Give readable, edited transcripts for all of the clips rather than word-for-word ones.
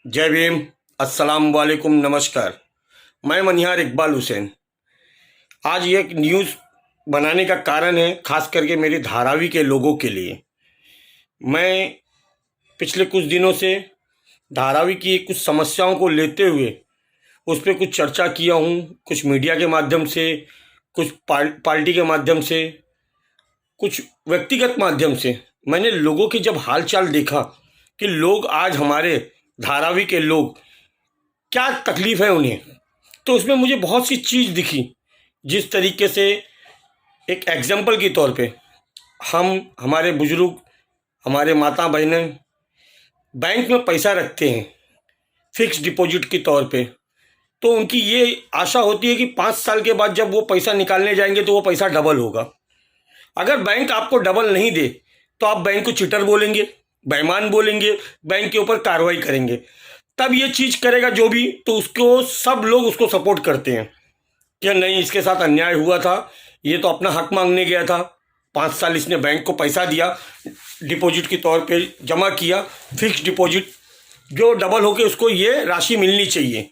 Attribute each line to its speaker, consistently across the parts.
Speaker 1: जय भीम। अस्सलाम वालेकुम, नमस्कार। मैं मनिहार इकबाल हुसैन। आज ये एक न्यूज़ बनाने का कारण है खास करके मेरे धारावी के लोगों के लिए। मैं पिछले कुछ दिनों से धारावी की कुछ समस्याओं को लेते हुए उस पर कुछ चर्चा किया हूँ, कुछ मीडिया के माध्यम से, कुछ पार्टी के माध्यम से, कुछ व्यक्तिगत माध्यम से। मैंने लोगों की जब हालचाल देखा कि लोग आज हमारे धारावी के लोग क्या तकलीफ है उन्हें, तो उसमें मुझे बहुत सी चीज़ दिखी। जिस तरीके से एक एग्जाम्पल के तौर पे हमारे बुजुर्ग, हमारे माता बहनें बैंक में पैसा रखते हैं फिक्स डिपॉजिट के तौर पे, तो उनकी ये आशा होती है कि 5 साल के बाद जब वो पैसा निकालने जाएंगे तो वो पैसा डबल होगा। अगर बैंक आपको डबल नहीं दे तो आप बैंक को चीटर बोलेंगे, बेईमान बोलेंगे, बैंक के ऊपर कार्रवाई करेंगे। तब ये चीज़ करेगा जो भी, तो उसको सब लोग उसको सपोर्ट करते हैं कि नहीं, इसके साथ अन्याय हुआ था, ये तो अपना हक मांगने गया था, 5 साल इसने बैंक को पैसा दिया, डिपॉजिट के तौर पे जमा किया, फिक्स डिपॉजिट जो डबल होके उसको ये राशि मिलनी चाहिए।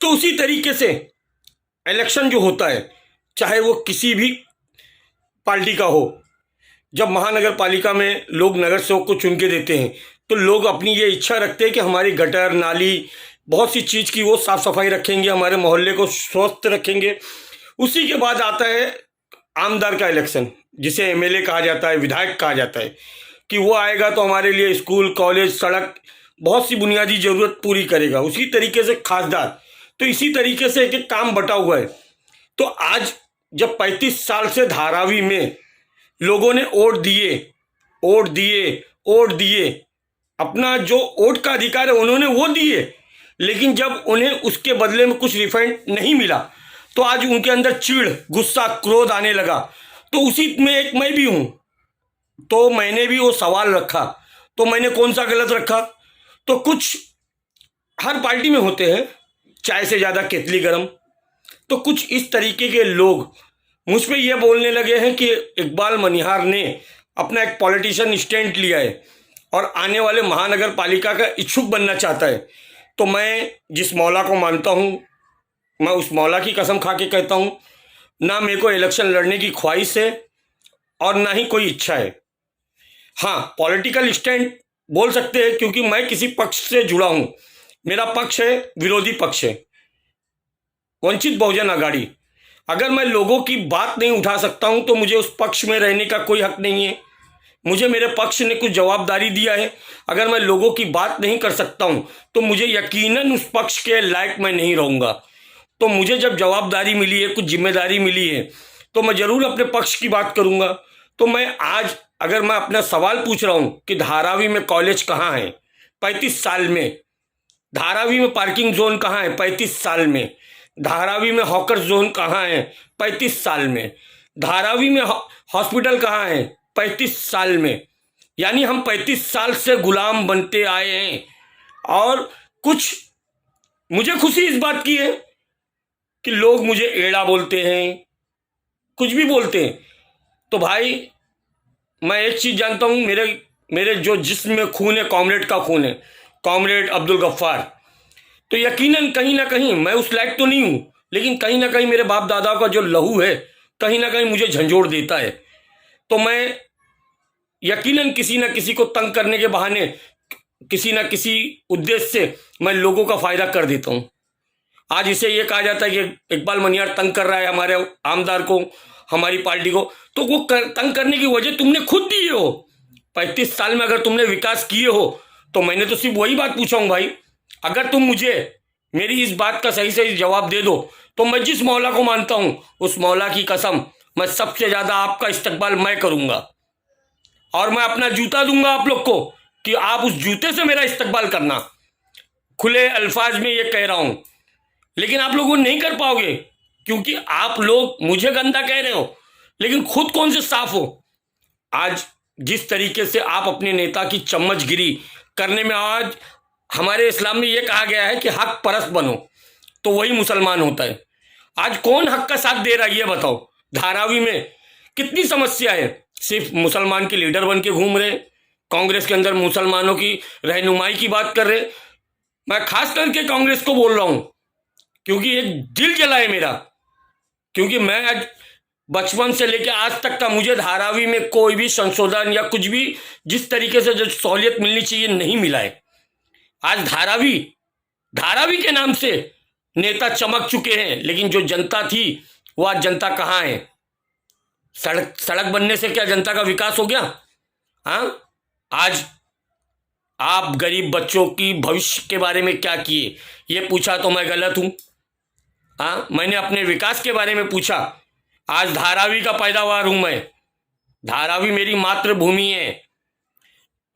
Speaker 1: तो उसी तरीके से इलेक्शन जो होता है, चाहे वो किसी भी पार्टी का हो, जब महानगर पालिका में लोग नगर सेवक को चुन के देते हैं तो लोग अपनी ये इच्छा रखते हैं कि हमारी गटर नाली बहुत सी चीज़ की वो साफ़ सफाई रखेंगे, हमारे मोहल्ले को स्वस्थ रखेंगे। उसी के बाद आता है आमदार का इलेक्शन, जिसे एमएलए कहा जाता है, विधायक कहा जाता है, कि वो आएगा तो हमारे लिए स्कूल, कॉलेज, सड़क, बहुत सी बुनियादी ज़रूरत पूरी करेगा। उसी तरीके से खासदार, तो इसी तरीके से एक एक काम बटा हुआ है। तो आज जब 35 साल से धारावी में लोगों ने वोट दिए, अपना जो वोट का अधिकार है उन्होंने वो दिए, लेकिन जब उन्हें उसके बदले में कुछ रिफंड नहीं मिला तो आज उनके अंदर चिढ़, गुस्सा, क्रोध आने लगा। तो उसी में एक मैं भी हूँ, तो मैंने भी वो सवाल रखा। तो मैंने कौन सा गलत रखा? तो कुछ हर पार्टी में होते हैं, चाय से ज़्यादा केतली गरम। तो कुछ इस तरीके के लोग मुझ पे ये बोलने लगे हैं कि इकबाल मनिहार ने अपना एक पॉलिटिशियन स्टैंड लिया है और आने वाले महानगर पालिका का इच्छुक बनना चाहता है। तो मैं जिस मौला को मानता हूँ, मैं उस मौला की कसम खा के कहता हूँ, ना मेरे को इलेक्शन लड़ने की ख्वाहिश है और ना ही कोई इच्छा है। हाँ, पॉलिटिकल स्टैंड बोल सकते हैं क्योंकि मैं किसी पक्ष से जुड़ा हूँ। मेरा पक्ष है, विरोधी पक्ष है, वंचित बहुजन आघाड़ी। अगर मैं लोगों की बात नहीं उठा सकता हूं तो मुझे उस पक्ष में रहने का कोई हक नहीं है। मुझे मेरे पक्ष ने कुछ जवाबदारी दिया है। अगर मैं लोगों की बात नहीं कर सकता हूं तो मुझे यकीनन उस पक्ष के लायक मैं नहीं रहूंगा। तो मुझे जब जवाबदारी मिली है, कुछ जिम्मेदारी मिली है, तो मैं जरूर अपने पक्ष की बात करूंगा। तो मैं आज अगर मैं अपना सवाल पूछ रहा हूं कि धारावी में कॉलेज कहाँ है 35 साल में, धारावी में पार्किंग जोन कहाँ है 35 साल में, धारावी में हॉकर जोन कहाँ है 35 साल में, धारावी में हॉस्पिटल कहाँ है 35 साल में, यानी हम 35 साल से गुलाम बनते आए हैं। और कुछ मुझे खुशी इस बात की है कि लोग मुझे एड़ा बोलते हैं, कुछ भी बोलते हैं। तो भाई मैं एक चीज़ जानता हूँ, मेरे जो जिस्म में खून है, कॉमरेड का खून है, कॉमरेड अब्दुल गफ्फार। तो यकीनन कहीं ना कहीं मैं उस लायक तो नहीं हूँ, लेकिन कहीं ना कहीं मेरे बाप दादाओं का जो लहू है कहीं ना कहीं मुझे झंझोड़ देता है। तो मैं यकीनन किसी ना किसी को तंग करने के बहाने, किसी ना किसी उद्देश्य से मैं लोगों का फायदा कर देता हूँ। आज इसे ये कहा जाता है कि इकबाल मनिहार तंग कर रहा है हमारे आमदार को, हमारी पार्टी को। तो वो तंग करने की वजह तुमने खुद दी हो। 35 साल में अगर तुमने विकास किए हो तो मैंने तो सिर्फ वही बात पूछा हूँ भाई। अगर तुम मुझे मेरी इस बात का सही सही जवाब दे दो तो मैं जिस मौला को मानता हूं उस मौला की कसम, मैं सबसे ज्यादा आपका इस्तकबाल मैं करूंगा और मैं अपना जूता दूंगा आप लोग को कि आप उस जूते से मेरा इस्तकबाल करना। खुले अल्फाज में ये कह रहा हूं, लेकिन आप लोग वो नहीं कर पाओगे क्योंकि आप लोग मुझे गंदा कह रहे हो लेकिन खुद कौन से साफ हो। आज जिस तरीके से आप अपने नेता की चम्मचगिरी करने में, आज हमारे इस्लाम में यह कहा गया है कि हक परस्त बनो तो वही मुसलमान होता है। आज कौन हक का साथ दे रहा है ये बताओ। धारावी में कितनी समस्या है, सिर्फ मुसलमान के लीडर बन के घूम रहे, कांग्रेस के अंदर मुसलमानों की रहनुमाई की बात कर रहे। मैं खास करके कांग्रेस को बोल रहा हूं, क्योंकि एक दिल जला है मेरा, क्योंकि मैं आज बचपन से लेकर आज तक का मुझे धारावी में कोई भी संशोधन या कुछ भी जिस तरीके से जो सहूलियत मिलनी चाहिए नहीं मिला है। आज धारावी के नाम से नेता चमक चुके हैं, लेकिन जो जनता थी वो आज जनता कहाँ है? सड़क बनने से क्या जनता का विकास हो गया? हाँ, आज आप गरीब बच्चों की भविष्य के बारे में क्या किए ये पूछा तो मैं गलत हूं? हाँ, मैंने अपने विकास के बारे में पूछा। आज धारावी का पैदावार हूं मैं, धारावी मेरी मातृभूमि है।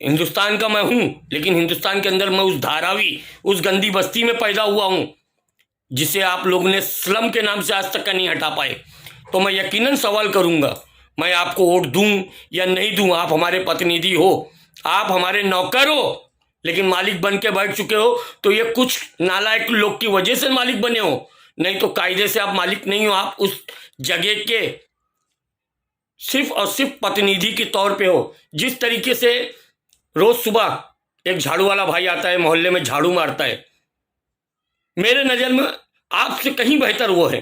Speaker 1: हिंदुस्तान का मैं हूं, लेकिन हिंदुस्तान के अंदर मैं उस धारावी, उस गंदी बस्ती में पैदा हुआ हूं जिसे आप लोगों ने स्लम के नाम से आज तक का नहीं हटा पाए। तो मैं यकीनन सवाल करूंगा, मैं आपको वोट दूं या नहीं दूं, आप हमारे प्रतिनिधि हो, आप हमारे नौकर हो, लेकिन मालिक बन के बैठ चुके हो तो ये कुछ नालायक लोग की वजह से मालिक बने हो, नहीं तो कायदे से आप मालिक नहीं हो। आप उस जगह के सिर्फ और सिर्फ प्रतिनिधि के तौर पे हो। जिस तरीके से रोज सुबह एक झाड़ू वाला भाई आता है, मोहल्ले में झाड़ू मारता है, मेरे नजर में आपसे कहीं बेहतर वो है।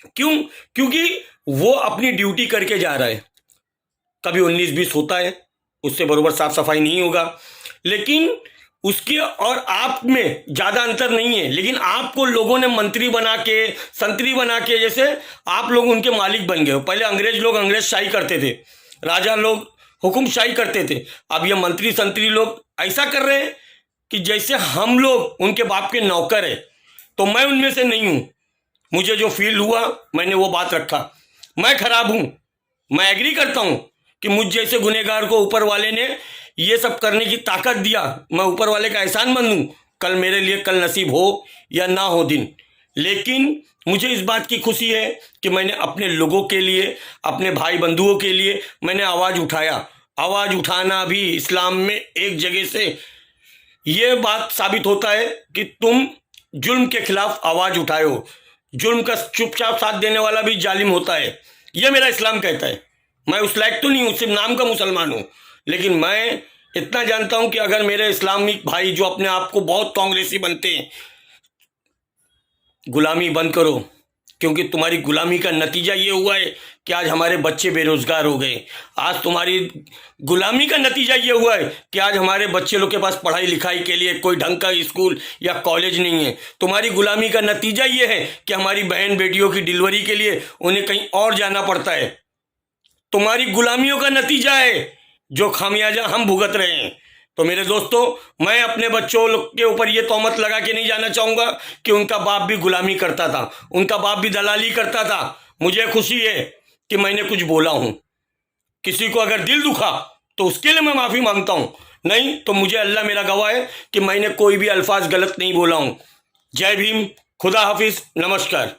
Speaker 1: क्यों? क्योंकि वो अपनी ड्यूटी करके जा रहा है। कभी 19-20 होता है, उससे बरोबर साफ सफाई नहीं होगा, लेकिन उसके और आप में ज्यादा अंतर नहीं है। लेकिन आपको लोगों ने मंत्री बना के, संतरी बना के, जैसे आप लोग उनके मालिक बन गए हो। पहले अंग्रेज लोग अंग्रेजशाही करते थे, राजा लोग हुकुमशाही करते थे। अब ये मंत्री संतरी लोग ऐसा कर रहे हैं कि जैसे हम लोग उनके बाप के नौकर है। तो मैं उनमें से नहीं हूं। मुझे जो फील हुआ मैंने वो बात रखा। मैं खराब हूं, मैं एग्री करता हूं कि मुझ जैसे गुनहगार को ऊपर वाले ने ये सब करने की ताकत दिया। मैं ऊपर वाले का एहसानमंद हूं। कल मेरे लिए कल नसीब हो या ना हो दिन, लेकिन मुझे इस बात की खुशी है कि मैंने अपने लोगों के लिए, अपने भाई बंधुओं के लिए मैंने आवाज उठाया। आवाज उठाना भी इस्लाम में एक जगह से ये बात साबित होता है कि तुम जुल्म के खिलाफ आवाज उठाए हो। जुल्म का चुपचाप साथ देने वाला भी जालिम होता है, यह मेरा इस्लाम कहता है। मैं उस लायक तो नहीं हूं, सिर्फ नाम का मुसलमान हूं, लेकिन मैं इतना जानता हूं कि अगर मेरे इस्लामिक भाई जो अपने आप को बहुत कांग्रेसी बनते हैं, गुलामी बंद करो, क्योंकि तुम्हारी गुलामी का नतीजा ये हुआ है कि आज हमारे बच्चे बेरोजगार हो गए। आज तुम्हारी गुलामी का नतीजा ये हुआ है कि आज हमारे बच्चे लोग के पास पढ़ाई लिखाई के लिए कोई ढंग का स्कूल या कॉलेज नहीं है। तुम्हारी गुलामी का नतीजा ये है कि हमारी बहन बेटियों की डिलीवरी के लिए उन्हें कहीं और जाना पड़ता है। तुम्हारी गुलामियों का नतीजा है जो खामियाजा हम भुगत रहे हैं। तो मेरे दोस्तों, मैं अपने बच्चों के ऊपर ये तोहमत लगा के नहीं जाना चाहूंगा कि उनका बाप भी गुलामी करता था, उनका बाप भी दलाली करता था। मुझे खुशी है कि मैंने कुछ बोला हूं। किसी को अगर दिल दुखा तो उसके लिए मैं माफी मांगता हूं, नहीं तो मुझे अल्लाह मेरा गवाह है कि मैंने कोई भी अल्फाज गलत नहीं बोला हूं। जय भीम, खुदा हाफिज, नमस्कार।